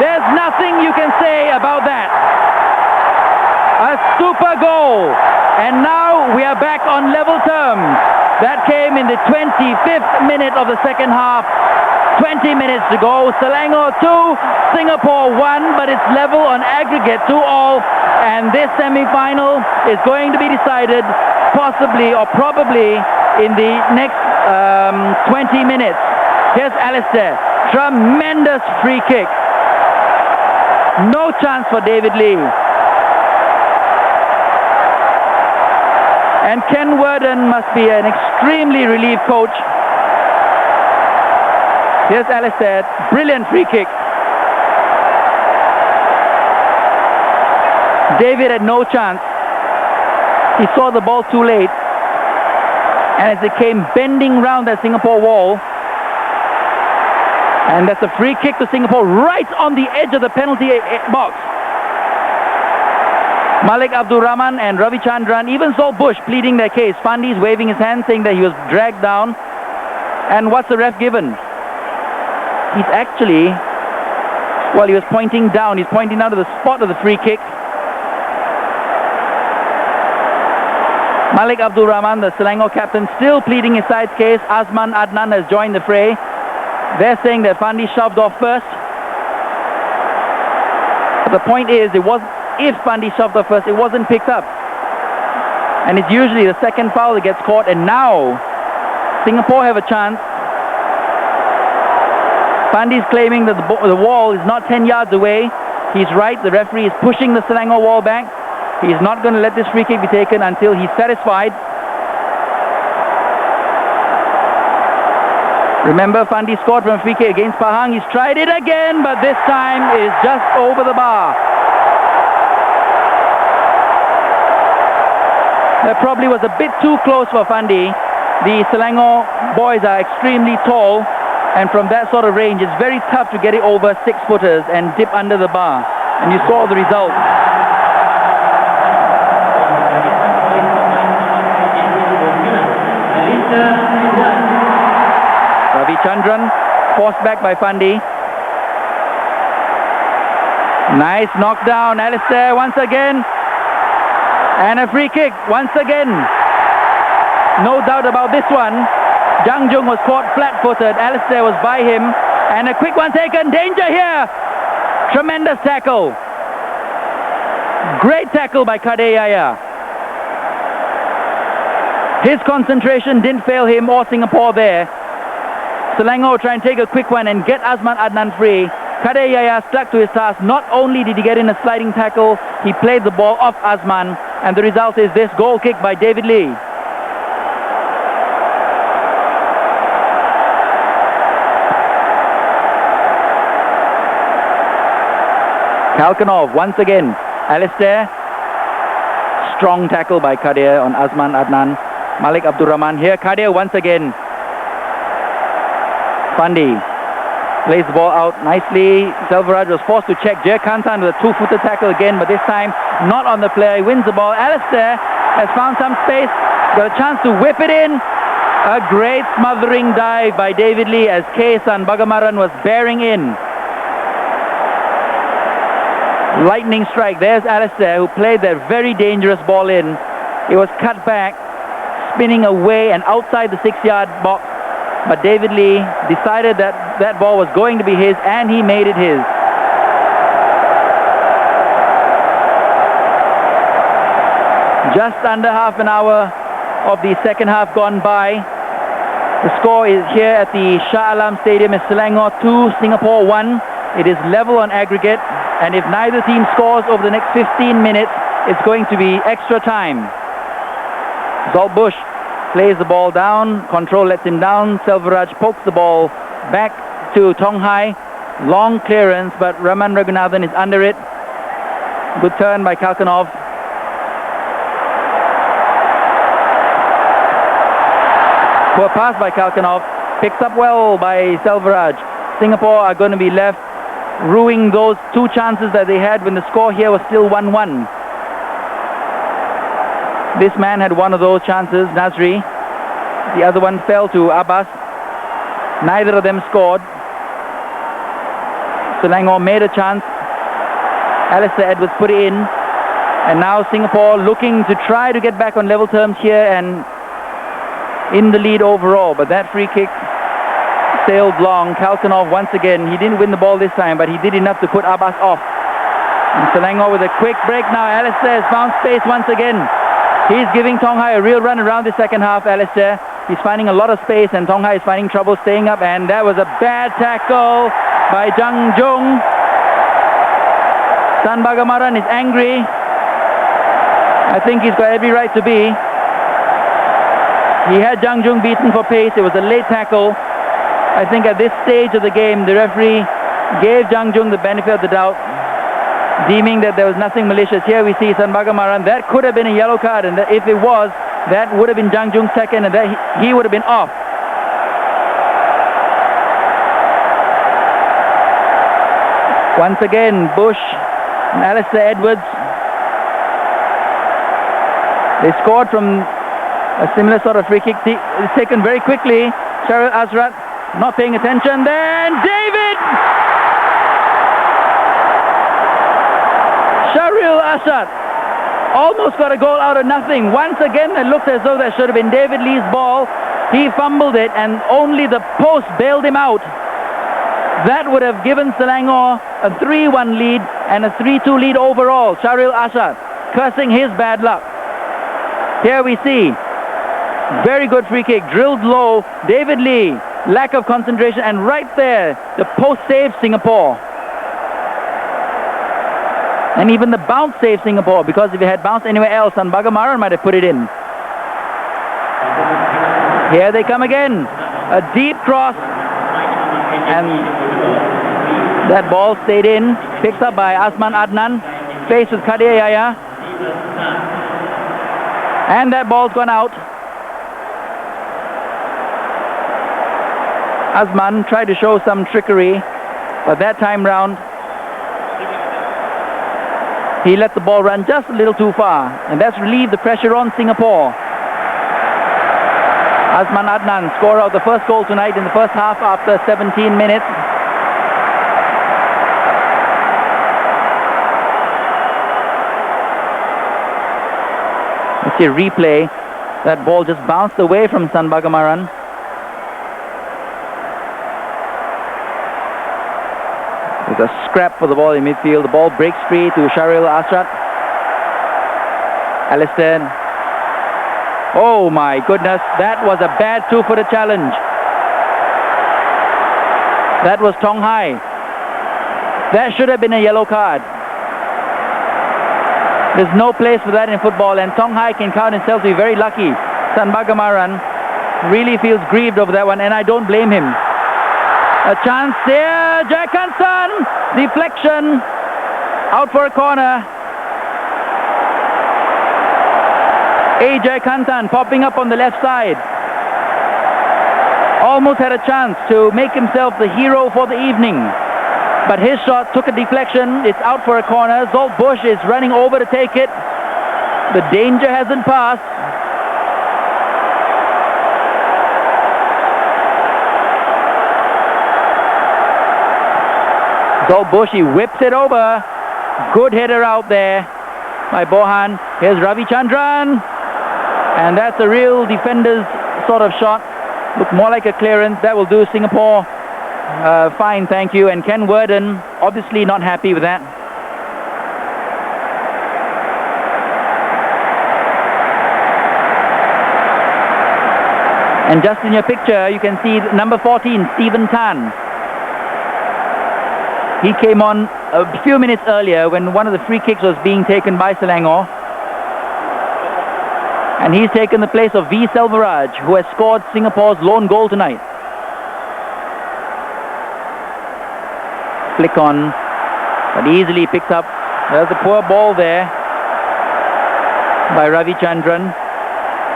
There's nothing you can say about that. A super goal. And now we are back on level terms. That came in the 25th minute of the second half. 20 minutes to go. Selangor 2, Singapore 1, but it's level on aggregate 2-all. And this semi-final is going to be decided possibly or probably in the next 20 minutes. Here's Alistair. Tremendous free kick. No chance for David Lee. And Ken Worden must be an extremely relieved coach. Here's Alistair. Brilliant free kick. David had no chance. He saw the ball too late. And as it came bending round that Singapore wall, and that's a free kick to Singapore right on the edge of the penalty box. Malik Abdul Rahman and Ravichandran, even Zol Bush pleading their case. Fandi's waving his hand saying that he was dragged down. And what's the ref given? He's actually, well, he was pointing down. He's pointing down to the spot of the free kick. Malik Abdul Rahman, the Selangor captain, still pleading his side's case. Azman Adnan has joined the fray. They're saying that Fandi shoved off first. But the point is, if Fandi shoved off first, it wasn't picked up. And it's usually the second foul that gets caught. And now, Singapore have a chance. Fandi's claiming that the wall is not 10 yards away. He's right. The referee is pushing the Selangor wall back. He's not going to let this free kick be taken until he's satisfied. Remember, Fandi scored from a free kick against Pahang. He's tried it again, but this time is just over the bar. That probably was a bit too close for Fandi. The Selangor boys are extremely tall, and from that sort of range, it's very tough to get it over 6-footers and dip under the bar. And you saw the result. Ravichandran forced back by Fandi. Nice knockdown. Alistair once again. And a free kick once again. No doubt about this one. Jang Jung was caught flat-footed. Alistair was by him. And a quick one taken. Danger here. Tremendous tackle. Great tackle by Kadeyaya. His concentration didn't fail him or Singapore there. Selangor try and take a quick one and get Azman Adnan free. Kadir Yahya stuck to his task. Not only did he get in a sliding tackle, he played the ball off Azman, and the result is this goal kick by David Lee. Kalkanov once again. Alistair. Strong tackle by Kadir on Azman Adnan. Malik Abdul Rahman here. Kadir once again. Fandi plays the ball out nicely. Selvaraj was forced to check. Jay Kantan with a two-footer tackle again, but this time not on the play. He wins the ball. Alistair has found some space. Got a chance to whip it in. A great smothering dive by David Lee as K. San Bagamaran was bearing in. Lightning strike. There's Alistair, who played that very dangerous ball in. It was cut back, spinning away and outside the 6-yard box. But David Lee decided that that ball was going to be his, and he made it his. Just under half an hour of the second half gone by. The score is here at the Shah Alam Stadium is Selangor 2, Singapore 1. It is level on aggregate, and if neither team scores over the next 15 minutes, it's going to be extra time. Zaltbush plays the ball down, control lets him down, Selvaraj pokes the ball back to Tonghai, long clearance, but Raman Raghunathan is under it. Good turn by Kalkanov. Poor pass by Kalkanov, picked up well by Selvaraj. Singapore are going to be left ruining those two chances that they had when the score here was still 1-1. This man had one of those chances, Nazri. The other one fell to Abbas. Neither of them scored. Selangor made a chance. Alistair Edwards put it in. And now Singapore looking to try to get back on level terms here and in the lead overall. But that free kick sailed long. Kalkanov once again. He didn't win the ball this time, but he did enough to put Abbas off. And Selangor with a quick break now. Alistair has found space once again. He's giving Tonghai a real run around the second half, Alistair. He's finding a lot of space, and Tonghai is finding trouble staying up, and that was a bad tackle by Jang Jung. San Bagamaran is angry. I think he's got every right to be. He had Jang Jung beaten for pace. It was a late tackle. I think at this stage of the game, the referee gave Jang Jung the benefit of the doubt, deeming that there was nothing malicious. Here we see San Bagamaran. That could have been a yellow card, and if it was, that would have been Jang Jung's second, and that he would have been off. Once again, Bush and Alistair Edwards. They scored from a similar sort of free kick. It's taken very quickly. Sharil Azrat not paying attention. Then David! Sharil Azrat almost got a goal out of nothing. Once again, it looked as though that should have been David Lee's ball. He fumbled it, and only the post bailed him out. That would have given Selangor a 3-1 lead and a 3-2 lead overall. Sharil Azrat cursing his bad luck. Here we see very good free kick, drilled low. David Lee, lack of concentration, and right there, the post saved Singapore. And even the bounce saved Singapore, because if it had bounced anywhere else, San Bagamaran might have put it in. Here they come again. A deep cross. And that ball stayed in. Picked up by Azman Adnan. Faced with Kadir Yahya. And that ball's gone out. Azman tried to show some trickery, but that time round, he let the ball run just a little too far, and that's relieved the pressure on Singapore. Azman Adnan, scorer of the first goal tonight in the first half after 17 minutes. Let's see a replay. That ball just bounced away from San Bagamaran. There's a scrap for the ball in midfield. The ball breaks free to Sharil Azrat. Alistair. Oh my goodness, that was a bad two-footer challenge. That was Tong Hai. That should have been a yellow card. There's no place for that in football, and Tong Hai can count himself to be very lucky. San Bagamaran really feels grieved over that one, and I don't blame him. A chance there, Jayakantan, deflection, out for a corner. A. Jayakantan popping up on the left side. Almost had a chance to make himself the hero for the evening. But his shot took a deflection. It's out for a corner. Zolt Bush is running over to take it. The danger hasn't passed. Zolt Bush, he whips it over. Good header out there by Bohan. Here's Ravichandran. And that's a real defender's sort of shot. Looked more like a clearance. That will do Singapore. Fine, thank you. And Ken Worden, obviously not happy with that. And just in your picture, you can see number 14, Stephen Tan. He came on a few minutes earlier when one of the free kicks was being taken by Selangor. And he's taken the place of V. Selvaraj, who has scored Singapore's lone goal tonight. Flick on, but easily picked up. There's a poor ball there by Ravichandran.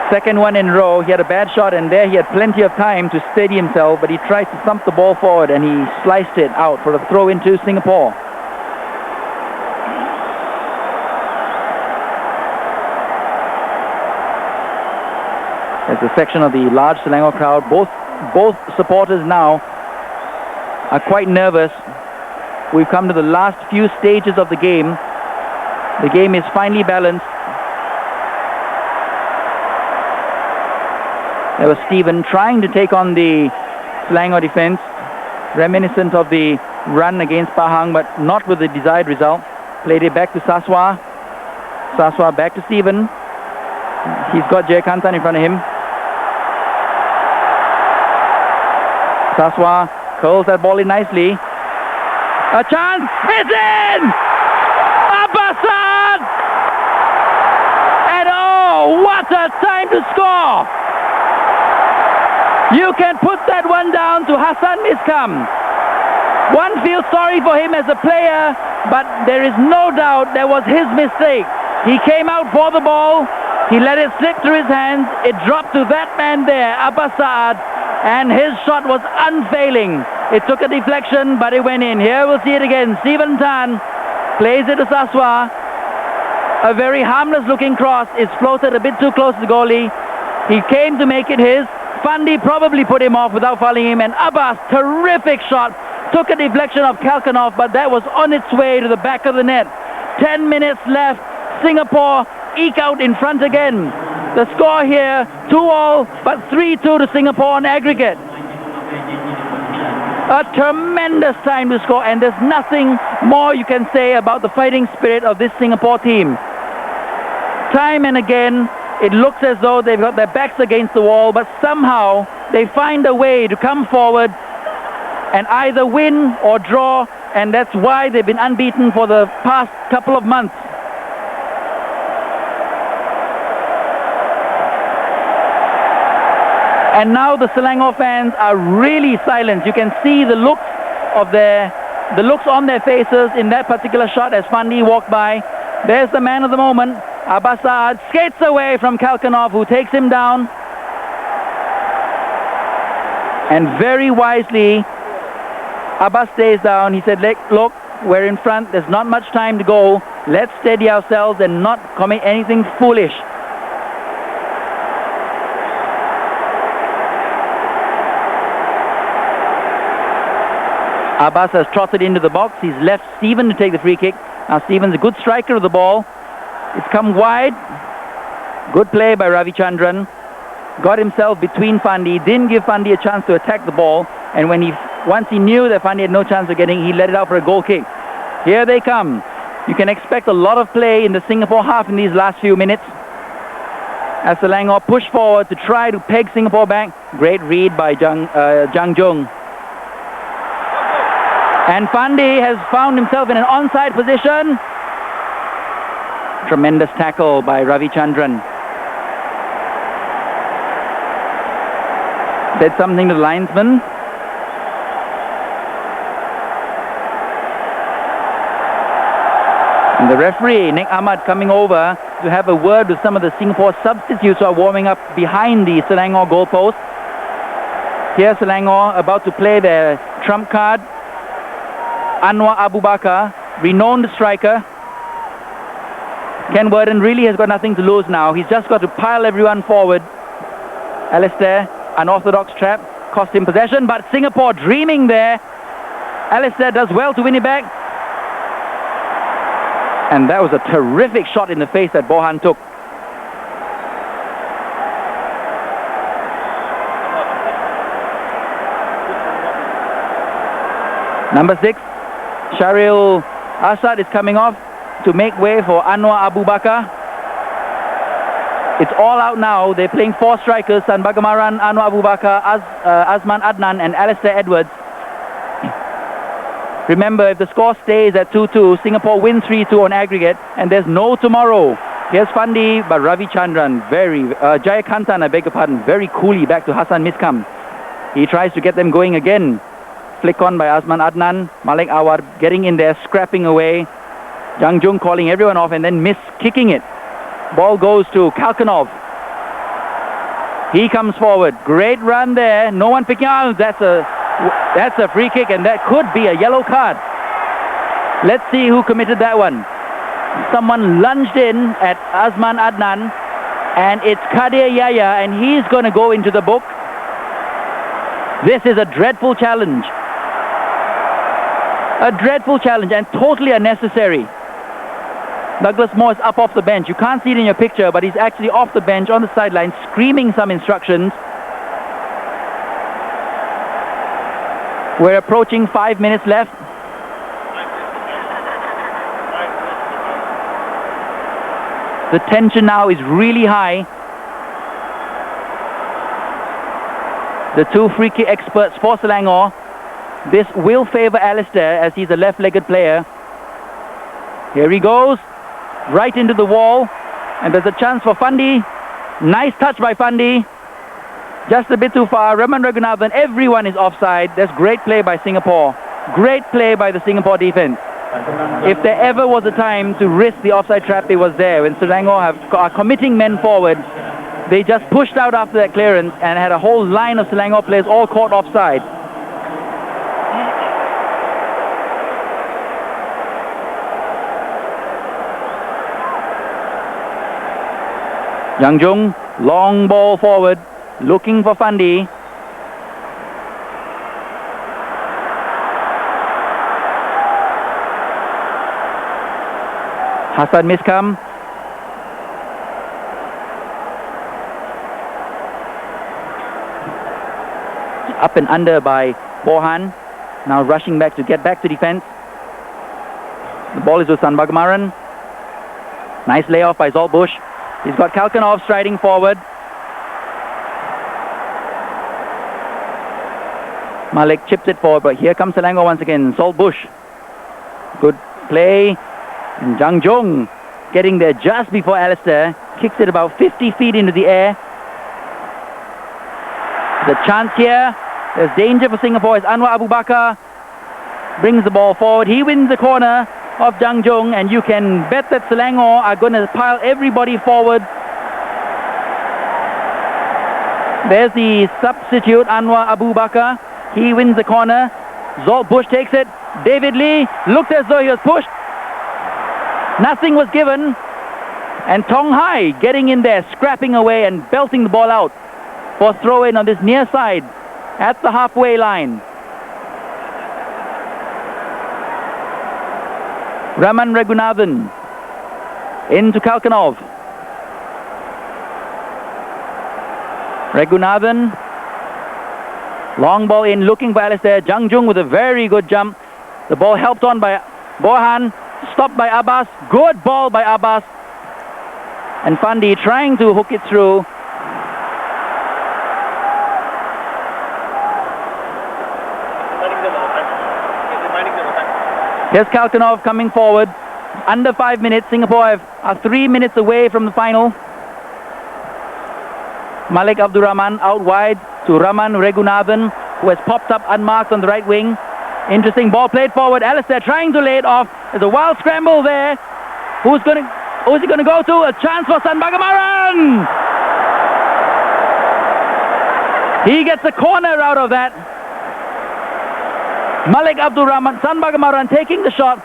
Second one in a row. He had a bad shot, and there he had plenty of time to steady himself, but he tried to thump the ball forward and he sliced it out for a throw into Singapore. There's a section of the large Selangor crowd. Both supporters now are quite nervous. We've come to the last few stages of the game. The game is finely balanced. There was Stephen trying to take on the Selangor defense, reminiscent of the run against Pahang, but not with the desired result. Played it back to Saswa. Saswa back to Stephen. He's got Jayakantan in front of him. Saswa curls that ball in nicely. A chance, it's in! Abbasad! And oh, what a time to score! You can put that one down to Hassan Miskam. One feels sorry for him as a player, but there is no doubt that was his mistake. He came out for the ball, he let it slip through his hands, it dropped to that man there, Abbasad, and his shot was unfailing. It took a deflection, but it went in. Here we'll see it again. Stephen Tan plays it to Saswa. A very harmless looking cross is floated a bit too close to the goalie. He came to make it his. Fandi probably put him off without fouling him, and Abbas, terrific shot. Took a deflection of Kalkanov, but that was on its way to the back of the net. 10 minutes left. Singapore eke out in front again. The score here, 2-all, but 3-2 to Singapore on aggregate. A tremendous time to score, and there's nothing more you can say about the fighting spirit of this Singapore team. Time and again, it looks as though they've got their backs against the wall, but somehow they find a way to come forward and either win or draw, and that's why they've been unbeaten for the past couple of months. And now the Selangor fans are really silent. You can see the looks on their faces in that particular shot as Fandi walked by. There's the man of the moment. Abbasad skates away from Kalkanov, who takes him down. And very wisely, Abbas stays down. He said, look, we're in front. There's not much time to go. Let's steady ourselves and not commit anything foolish. Abbas has trotted into the box. He's left Stephen to take the free kick. Now Stephen's a good striker of the ball. It's come wide. Good play by Ravichandran. Got himself between Fandi. Didn't give Fandi a chance to attack the ball. And once he knew that Fandi had no chance of getting, he let it out for a goal kick. Here they come. You can expect a lot of play in the Singapore half in these last few minutes. As Selangor push forward to try to peg Singapore back. Great read by Jang Jung. And Fandi has found himself in an onside position. Tremendous tackle by Ravichandran. Said something to the linesman. And the referee, Nick Ahmad, coming over to have a word with some of the Singapore substitutes who are warming up behind the Selangor goalpost. Here Selangor about to play their trump card. Anwar Abu Bakar, renowned striker. Ken Worden really has got nothing to lose now. He's just got to pile everyone forward. Alistair, unorthodox trap, cost him possession, but Singapore dreaming there. Alistair does well to win it back. And that was a terrific shot in the face that Bohan took. Number 6, Sharil Asad is coming off to make way for Anwar Abu Bakar. It's all out now. They're playing 4 strikers, San Bagamaran, Anwar Abu Bakar, Azman Adnan and Alistair Edwards. Remember, if the score stays at 2-2, Singapore win 3-2 on aggregate, and there's no tomorrow. Here's Fandi, but Ravichandran, Jayakantan, I beg your pardon, very coolly back to Hassan Miskam. He tries to get them going again. Flick on by Azman Adnan, Malik Awar getting in there, scrapping away. Jang Jung calling everyone off and then kicking it. Ball goes to Kalkanov. He comes forward. Great run there. No one picking up. That's a free kick, and that could be a yellow card. Let's see who committed that one. Someone lunged in at Azman Adnan, and it's Kadir Yahya, and he's going to go into the book. This is a dreadful challenge. A dreadful challenge and totally unnecessary. Douglas Moore is up off the bench. You can't see it in your picture, but he's actually off the bench on the sideline screaming some instructions. We're approaching 5 minutes left. The tension now is really high. The 2 free kick experts for Selangor. This will favour Alistair as he's a left-legged player. Here he goes. Right into the wall. And there's a chance for Fandi. Nice touch by Fandi. Just a bit too far. Raman Raghunathan, everyone is offside. There's great play by Singapore. Great play by the Singapore defence. If there ever was a time to risk the offside trap, it was there. When Selangor are committing men forward, they just pushed out after that clearance and had a whole line of Selangor players all caught offside. Yang Jung, long ball forward, looking for Fandi. Hassan Miskam. Up and under by Bohan. Now rushing back to get back to defense. The ball is with San Bagamaran. Nice layoff by Zolt Bush. He's got Kalkanov striding forward. Malik chips it forward, but here comes Selangor once again. Zolt Bush. Good play. And Jang Jung getting there just before Alistair. Kicks it about 50 feet into the air. The chance here. There's danger for Singapore as Anwar Abu Bakar brings the ball forward. He wins the corner of Jang Jung, and you can bet that Selangor are going to pile everybody forward. There's the substitute, Anwar Abu Bakar. He wins the corner. Zolt Bush takes it. David Lee looked as though he was pushed. Nothing was given. And Tong Hai getting in there, scrapping away and belting the ball out for throw-in on this near side at the halfway line. Raman Raghunathan into Kalkanov. Raghunathan, long ball in, looking for Alistair. Jang Jung with a very good jump. The ball helped on by Bohan, stopped by Abbas. Good ball by Abbas. And Fandi trying to hook it through. Here's Kalkanov coming forward. Under 5 minutes. Singapore are 3 minutes away from the final. Malik Abdurrahman out wide to Raman Regunathan, who has popped up unmarked on the right wing. Interesting ball played forward. Alistair trying to lay it off. There's a wild scramble there. Who's he going to go to? A chance for Sanbagamaran! He gets a corner out of that. Malik Abdurrahman, Sanbagamaran taking the shot.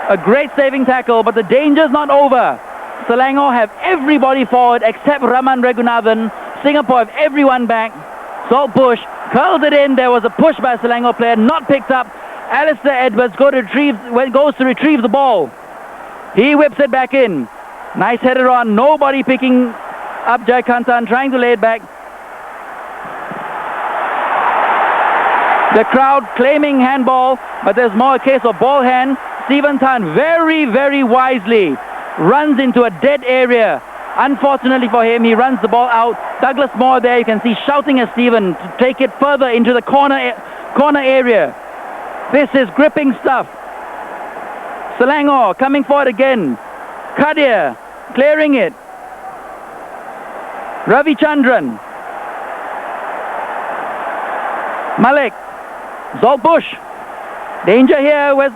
A great saving tackle, but the danger's not over. Selangor have everybody forward except Raman Regunathan. Singapore have everyone back. Salt Bush curls it in. There was a push by a Selangor player, not picked up. Alistair Edwards goes to retrieve the ball. He whips it back in. Nice header on. Nobody picking up Jaikantan, trying to lay it back. The crowd claiming handball, but there's more a case of ball hand. Stephen Tan very, very wisely runs into a dead area. Unfortunately for him, he runs the ball out. Douglas Moore there, you can see shouting at Stephen to take it further into the corner area. This is gripping stuff. Selangor coming forward again. Kadir clearing it. Ravichandran. Malik. Zolt Bush. Danger here with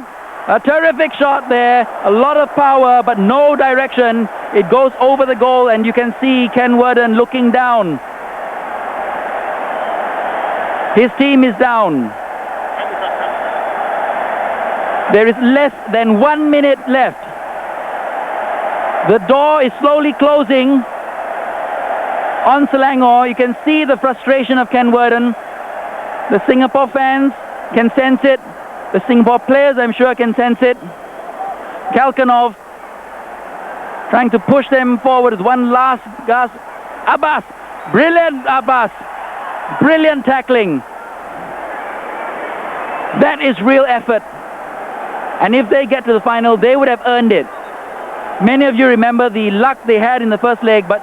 a terrific shot there. A lot of power, but no direction. It goes over the goal, and you can see Ken Worden looking down. His team is down. There is less than 1 minute left. The door is slowly closing on Selangor. You can see the frustration of Ken Worden. The Singapore fans can sense it. The Singapore players, I'm sure, can sense it. Kalkanov trying to push them forward with one last gasp. Abbas, brilliant Abbas, brilliant tackling. That is real effort. And if they get to the final, they would have earned it. Many of you remember the luck they had in the first leg, but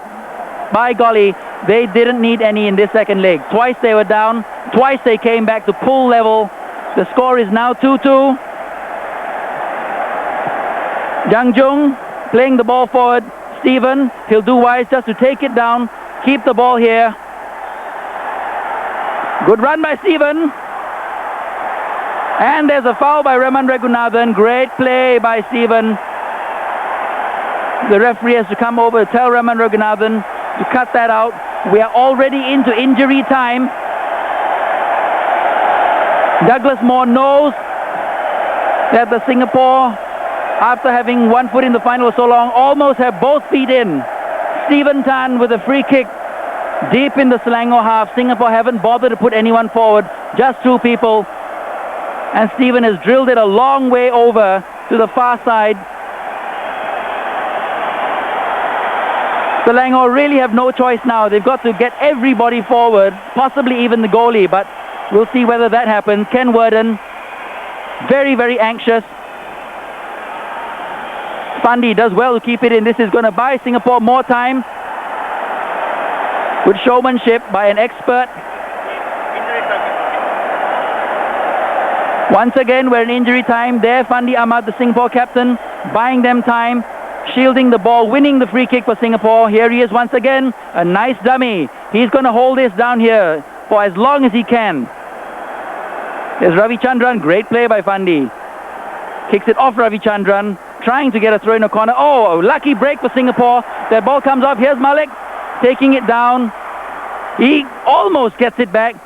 by golly, they didn't need any in this second leg. Twice they were down, twice they came back to pool level. The score is now 2-2. Jang Jung playing the ball forward. Stephen, he'll do wise just to take it down, keep the ball here. Good run by Stephen. And there's a foul by Raman Regunathan. Great play by Stephen. The referee has to come over to tell Raman Regunathan to cut that out. We are already into injury time. Douglas Moore knows that the Singapore, after having one foot in the final for so long, almost have both feet in. Stephen Tan with a free kick deep in the Selangor half. Singapore haven't bothered to put anyone forward, just two people. And Stephen has drilled it a long way over to the far side. Selangor really have no choice now. They've got to get everybody forward, possibly even the goalie, but we'll see whether that happens. Ken Worden, very, very anxious. Fandi does well to keep it in. This is going to buy Singapore more time. Good showmanship by an expert. Once again, we're in injury time. There, Fandi Ahmad, the Singapore captain, buying them time, shielding the ball, winning the free kick for Singapore. Here he is once again, a nice dummy. He's going to hold this down here for as long as he can. There's Ravichandran, great play by Fandi. Kicks it off Ravichandran, trying to get a throw in a corner. Oh, a lucky break for Singapore. That ball comes off. Here's Malik, taking it down. He almost gets it back.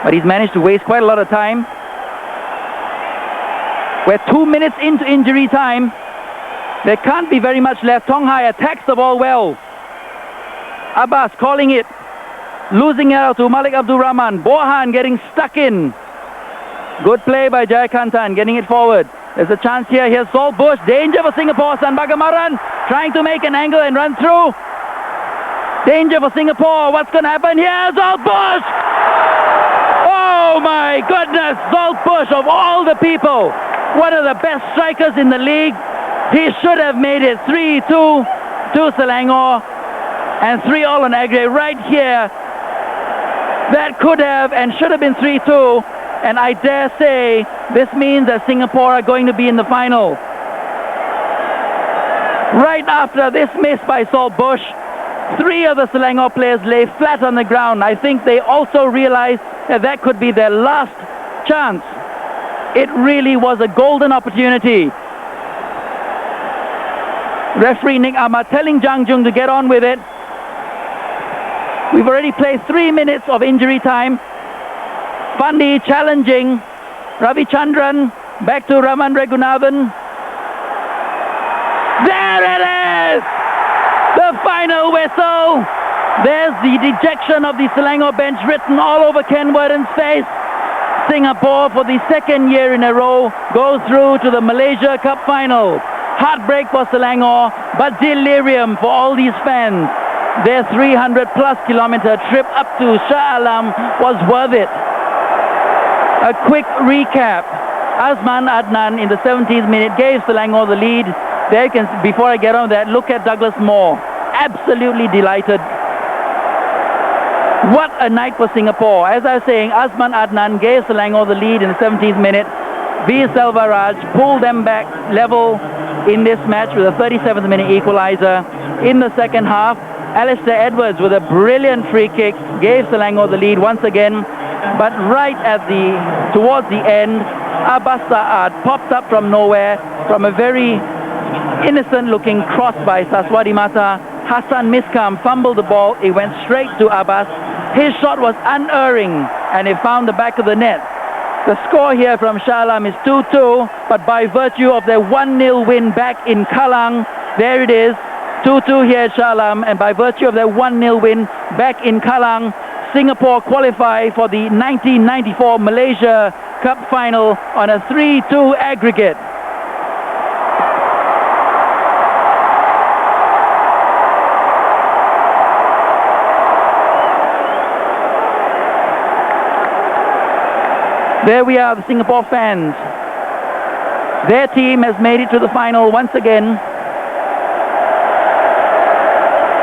But he's managed to waste quite a lot of time. We're 2 minutes into injury time. There can't be very much left. Tong Hai attacks the ball well. Abbas calling it. Losing it out to Malik Abdurrahman. Bohan getting stuck in. Good play by Jaikantan, getting it forward. There's a chance here. Here's Salt Bush. Danger for Singapore. Sanbagamaran trying to make an angle and run through. Danger for Singapore. What's going to happen here? Salt Bush! Oh my goodness! Salt Bush, of all the people, one of the best strikers in the league. He should have made it 3-2 to Selangor and 3-all on aggregate right here. That could have and should have been 3-2. And I dare say this means that Singapore are going to be in the final. Right after this miss by Saltbush, 3 of the Selangor players lay flat on the ground. I think they also realized that that could be their last chance. It really was a golden opportunity. Referee Nick Ahmad telling Jang Jung to get on with it. We've already played 3 minutes of injury time. Fandi challenging Ravi Chandran. Back to Raman Raghunathan. There it is! The final whistle! There's the dejection of the Selangor bench written all over Ken Worden's face. Singapore, for the 2nd year in a row, goes through to the Malaysia Cup final. Heartbreak for Selangor, but delirium for all these fans. Their 300-plus kilometer trip up to Shah Alam was worth it. A quick recap. Azman Adnan in the 17th minute gave Selangor the lead. There you can, before I get on that, look at Douglas Moore. Absolutely delighted. What a night for Singapore. As I was saying, Azman Adnan gave Selangor the lead in the 17th minute. V. Selvaraj pulled them back level in this match with a 37th minute equalizer. In the second half, Alistair Edwards with a brilliant free kick gave Selangor the lead once again. But right at towards the end, Abbas Saad popped up from nowhere from a very innocent looking cross by Saswadi Mata. Hassan Miskam fumbled the ball. It went straight to Abbas. His shot was unerring and it found the back of the net. The score here from Shah Alam is 2-2, but by virtue of their 1-0 win back in Kallang, there it is, 2-2 here at Shah Alam, and by virtue of their 1-0 win back in Kallang, Singapore qualify for the 1994 Malaysia Cup final on a 3-2 aggregate. There we are, the Singapore fans. Their team has made it to the final once again.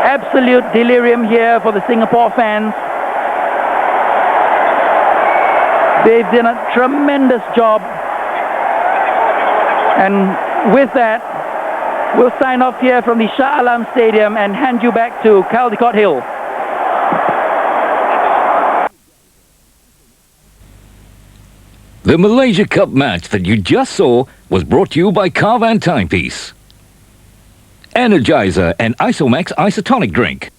Absolute delirium here for the Singapore fans. They've done a tremendous job. And with that, we'll sign off here from the Shah Alam Stadium and hand you back to Caldecott Hill. The Malaysia Cup match that you just saw was brought to you by Carvan Timepiece, Energizer and Isomax Isotonic Drink.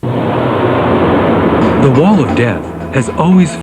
The wall of death has always